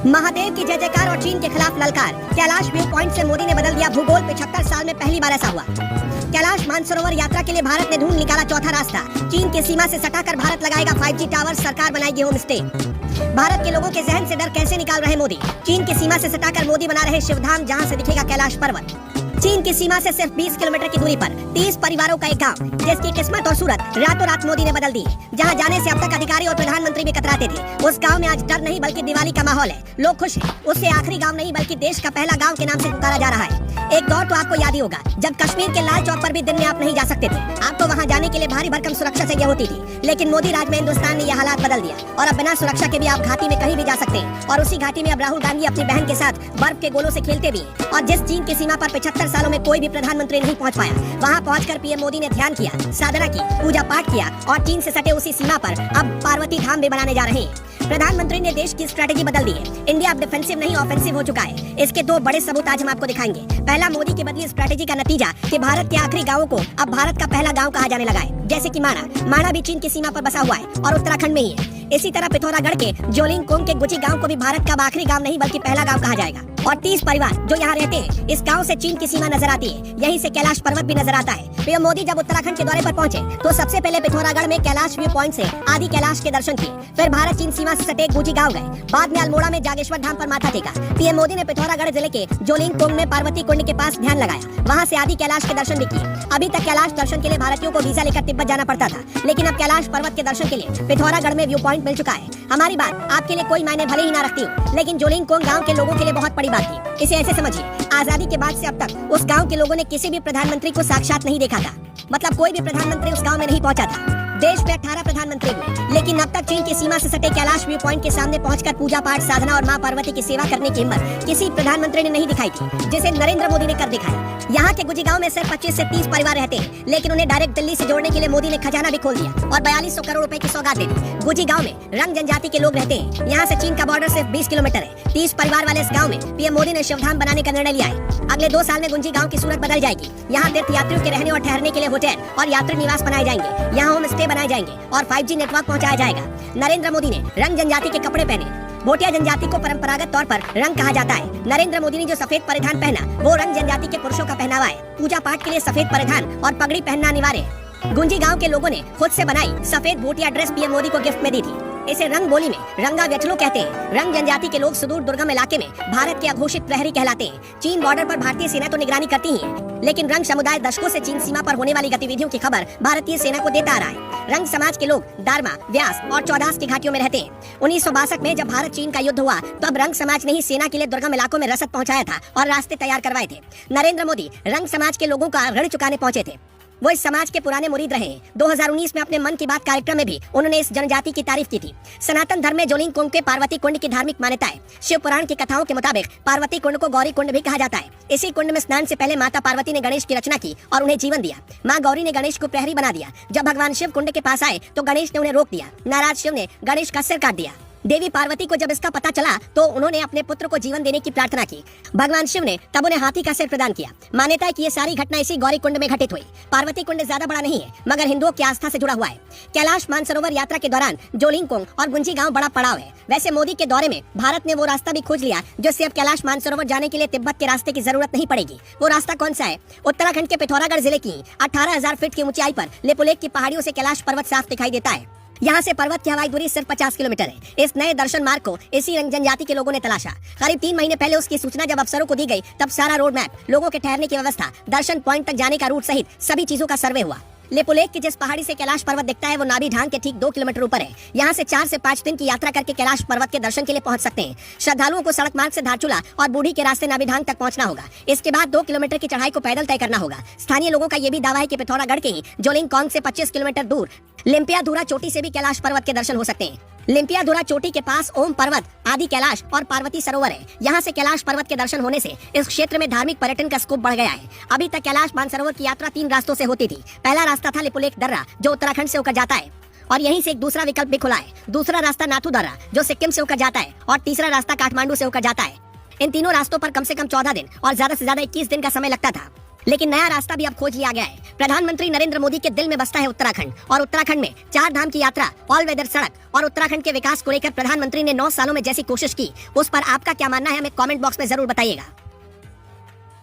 महादेव की जय जयकार और चीन के खिलाफ ललकार। कैलाश व्यू पॉइंट से मोदी ने बदल दिया भूगोल। 75 साल में पहली बार ऐसा हुआ। कैलाश मानसरोवर यात्रा के लिए भारत ने ढूंढ निकाला चौथा रास्ता। चीन की सीमा से सटाकर भारत लगाएगा 5G टावर, सरकार बनाएगी होम स्टे। भारत के लोगों के जहन से डर कैसे निकाल रहे मोदी। चीन की सीमा से सटाकर मोदी बना रहे शिवधाम, जहां से दिखेगा कैलाश पर्वत। चीन की सीमा से सिर्फ 20 किलोमीटर की दूरी पर 30 परिवारों का एक गांव, जिसकी किस्मत और सूरत रातों रात मोदी ने बदल दी। जहां जाने से अब तक अधिकारी और प्रधानमंत्री भी कतराते थे, उस गांव में आज डर नहीं बल्कि दिवाली का माहौल है। लोग खुश हैं। उससे आखिरी गांव नहीं बल्कि देश का पहला गांव के नाम से पुकारा जा रहा है। एक दौर तो आपको याद ही होगा जब कश्मीर के लाल चौक पर भी दिन में आप नहीं जा सकते थे। आपको वहां जाने के लिए भारी भरकम सुरक्षा चाहिए होती थी, लेकिन मोदी राज में हिंदुस्तान ने यह हालात बदल दिया और अब बिना सुरक्षा के भी आप घाटी में कहीं भी जा सकते हैं। और उसी घाटी में अब राहुल गांधी अपनी बहन के साथ बर्फ के गोलों से खेलते भी हैं। और जिस चीन की सीमा पर 75 सालों में कोई भी प्रधानमंत्री नहीं पहुंच पाया, वहां पहुंचकर पीएम मोदी ने ध्यान किया, साधना की, पूजा पाठ किया और चीन से सटे उसी सीमा पर अब पार्वती धाम भी बनाने जा रहे हैं। प्रधानमंत्री ने देश की स्ट्रेटेजी बदल दी है। इंडिया अब डिफेंसिव नहीं ऑफेंसिव हो चुका है। इसके दो बड़े सबूत आज हम आपको दिखाएंगे। पहला, मोदी की बदली स्ट्रेटेजी का नतीजा कि भारत के आखिरी गांवों को अब भारत का पहला गांव कहा जाने लगा है। जैसे कि माणा भी चीन की सीमा पर बसा हुआ है और उत्तराखंड में ही है। इसी तरह पिथौरागढ़ के जोलिंगकोंग के गुची गांव को भी भारत का आखिरी गांव नहीं बल्कि पहला गांव कहा जाएगा। और 30 परिवार जो यहाँ रहते हैं, इस गांव से चीन की सीमा नजर आती है। यहीं से कैलाश पर्वत भी नजर आता है। पीएम मोदी जब उत्तराखंड के दौरे पर पहुंचे तो सबसे पहले पिथौरागढ़ में कैलाश व्यू पॉइंट से आदि कैलाश के दर्शन किए। फिर भारत चीन सीमा से सटे गुची गांव गए। बाद में अल्मोड़ा में जागेश्वर धाम पर माथा टेका। पीएम मोदी ने पिथौरागढ़ जिले के जोलिंगकोंग में पार्वती कुंड के पास ध्यान लगाया। वहाँ से आदि कैलाश के दर्शन भी किए। अभी तक कैलाश दर्शन के लिए भारतीयों को वीजा लेकर तिब्बत जाना पड़ता था, लेकिन अब कैलाश पर्वत के दर्शन के लिए पिथौरागढ़ में व्यू पॉइंट मिल चुका है। हमारी बात आपके लिए कोई मायने भले ही ना रखती हो, लेकिन जोलिंगकोंग गांव के लोगों के लिए बहुत बड़ी बात थी। इसे ऐसे समझिए, आजादी के बाद से अब तक उस गांव के लोगों ने किसी भी प्रधानमंत्री को साक्षात नहीं देखा था। मतलब कोई भी प्रधानमंत्री उस गांव में नहीं पहुंचा था। देश में 18 प्रधानमंत्री हुए, लेकिन अब तक चीन की सीमा से सटे कैलाश व्यू पॉइंट के सामने पहुंचकर पूजा पाठ, साधना और मां पार्वती की सेवा करने की हिम्मत किसी प्रधानमंत्री ने नहीं दिखाई थी, जिसे नरेंद्र मोदी ने कर दिखाया। यहाँ के गुजी गांव में सिर्फ 25 से 30 परिवार रहते हैं, लेकिन उन्हें डायरेक्ट दिल्ली से जोड़ने के लिए मोदी ने खजाना भी खोल दिया और 4200 करोड़ रुपए की सौगात दे दी। गुजी गांव में रंग जनजाति के लोग रहते हैं। यहाँ से चीन का बॉर्डर सिर्फ 20 किलोमीटर है। 30 परिवार वाले इस गाँव में पीएम मोदी ने शिवधाम बनाने का निर्णय लिया है। अगले 2 साल में गुंजी गांव की सूरत बदल जाएगी। यहाँ तीर्थ यात्रियों के रहने और ठहरने के लिए होटल और यात्री निवास बनाए जाएंगे। यहाँ होम स्टे बनाए जाएंगे और 5G नेटवर्क पहुंचाया जाएगा। नरेंद्र मोदी ने रंग जनजाति के कपड़े पहने। भोटिया जनजाति को परंपरागत तौर पर रंग कहा जाता है। नरेंद्र मोदी ने जो सफेद परिधान पहना, वो रंग जनजाति के पुरुषों का पहनावा है। पूजा पाठ के लिए सफेद परिधान और पगड़ी पहनना अनिवार्य है। गुंजी गांव के लोगों ने खुद से बनाई सफेद भोटिया ड्रेस पीएम मोदी को गिफ्ट में दी थी। इसे रंग बोली में रंगा व्यचलो कहते हैं। रंग जनजाति के लोग सुदूर दुर्गम इलाके में भारत के अघोषित प्रहरी कहलाते हैं। चीन बॉर्डर पर भारतीय सेना तो निगरानी करती ही है, लेकिन रंग समुदाय दशकों से चीन सीमा पर होने वाली गतिविधियों की खबर भारतीय सेना को देता आ रहा है। रंग समाज के लोग दारमा, व्यास और चौदास की घाटियों में रहते हैं। 1962 में जब भारत चीन का युद्ध हुआ, तब रंग समाज ने ही सेना के लिए दुर्गम इलाकों में रसद पहुंचाया था और रास्ते तैयार करवाए थे। नरेंद्र मोदी रंग समाज के लोगों का ऋण चुकाने पहुंचे थे। वो इस समाज के पुराने मुरीद रहे हैं। 2019 में अपने मन की बात कार्यक्रम में भी उन्होंने इस जनजाति की तारीफ की थी। सनातन धर्म में जोलिंगकोंग के पार्वती कुंड की धार्मिक मान्यता है। शिव पुराण की कथाओं के मुताबिक पार्वती कुंड को गौरी कुंड भी कहा जाता है। इसी कुंड में स्नान से पहले माता पार्वती ने गणेश की रचना की और उन्हें जीवन दिया। माँ गौरी ने गणेश को प्रहरी बना दिया। जब भगवान शिव कुंड के पास आए तो गणेश ने उन्हें रोक दिया। नाराज शिव ने गणेश का सिर काट दिया। देवी पार्वती को जब इसका पता चला तो उन्होंने अपने पुत्र को जीवन देने की प्रार्थना की। भगवान शिव ने तब उन्हें हाथी का सिर प्रदान किया। मान्यता है कि ये सारी घटना इसी गौरी कुंड में घटित हुई। पार्वती कुंड ज्यादा बड़ा नहीं है, मगर हिंदुओं की आस्था से जुड़ा हुआ है। कैलाश मानसरोवर यात्रा के दौरान जोलिंगकोंग और गुंजी गांव बड़ा पड़ाव है। वैसे मोदी के दौरे में भारत ने वो रास्ता भी खोज लिया जिससे अब कैलाश मानसरोवर जाने के लिए तिब्बत के रास्ते की जरूरत नहीं पड़ेगी। वो रास्ता कौन सा है? उत्तराखंड के पिथौरागढ़ जिले की 18,000 फीट की ऊंचाई पर लेपुलेख की पहाड़ियों से कैलाश पर्वत साफ दिखाई देता है। यहाँ से पर्वत की हवाई दूरी सिर्फ 50 किलोमीटर है। इस नए दर्शन मार्ग को इसी रंग जनजाति के लोगों ने तलाशा। करीब 3 महीने पहले उसकी सूचना जब अफसरों को दी गई, तब सारा रोड मैप, लोगों के ठहरने की व्यवस्था, दर्शन पॉइंट तक जाने का रूट सहित सभी चीजों का सर्वे हुआ। लेपुलेख की जिस पहाड़ी से कैलाश पर्वत दिखता है, वो नाभि ढांग के ठीक 2 किलोमीटर ऊपर है। यहाँ से 4 से 5 दिन की यात्रा करके कैलाश पर्वत के दर्शन के लिए पहुंच सकते हैं। श्रद्धालुओं को सड़क मार्ग से धारचूला और बूढ़ी के रास्ते नाभि ढांग तक पहुंचना होगा। इसके बाद 2 किलोमीटर की चढ़ाई को पैदल तय करना होगा। स्थानीय लोगों का ये भी दावा है कि पिथौरागढ़ के ही जोलिंगकोंग से 25 किलोमीटर दूर लिम्पियाधुरा चोटी से भी कैलाश पर्वत के दर्शन हो सकते हैं। लिम्पियाधुरा चोटी के पास ओम पर्वत, आदि कैलाश और पार्वती सरोवर है। यहाँ से कैलाश पर्वत के दर्शन होने से इस क्षेत्र में धार्मिक पर्यटन का स्कोप बढ़ गया है। अभी तक कैलाश मानसरोवर की यात्रा 3 रास्तों से होती थी। पहला रास्ता था लिपुलेख दर्रा, जो उत्तराखंड से होकर जाता है और यहीं से एक दूसरा विकल्प भी खुला है। दूसरा रास्ता नाथू दर्रा, जो सिक्किम से होकर जाता है और तीसरा रास्ता काठमांडू से होकर जाता है। इन तीनों रास्तों पर कम से कम 14 दिन और ज्यादा से ज्यादा 21 दिन का समय लगता था। लेकिन नया रास्ता भी अब खोज लिया गया है। प्रधानमंत्री नरेंद्र मोदी के दिल में बसता है उत्तराखंड, और उत्तराखंड में 4 धाम की यात्रा, ऑल वेदर सड़क और उत्तराखंड के विकास को लेकर प्रधानमंत्री ने 9 सालों में जैसी कोशिश की, उस पर आपका क्या मानना है, हमें कमेंट बॉक्स में जरूर बताइएगा।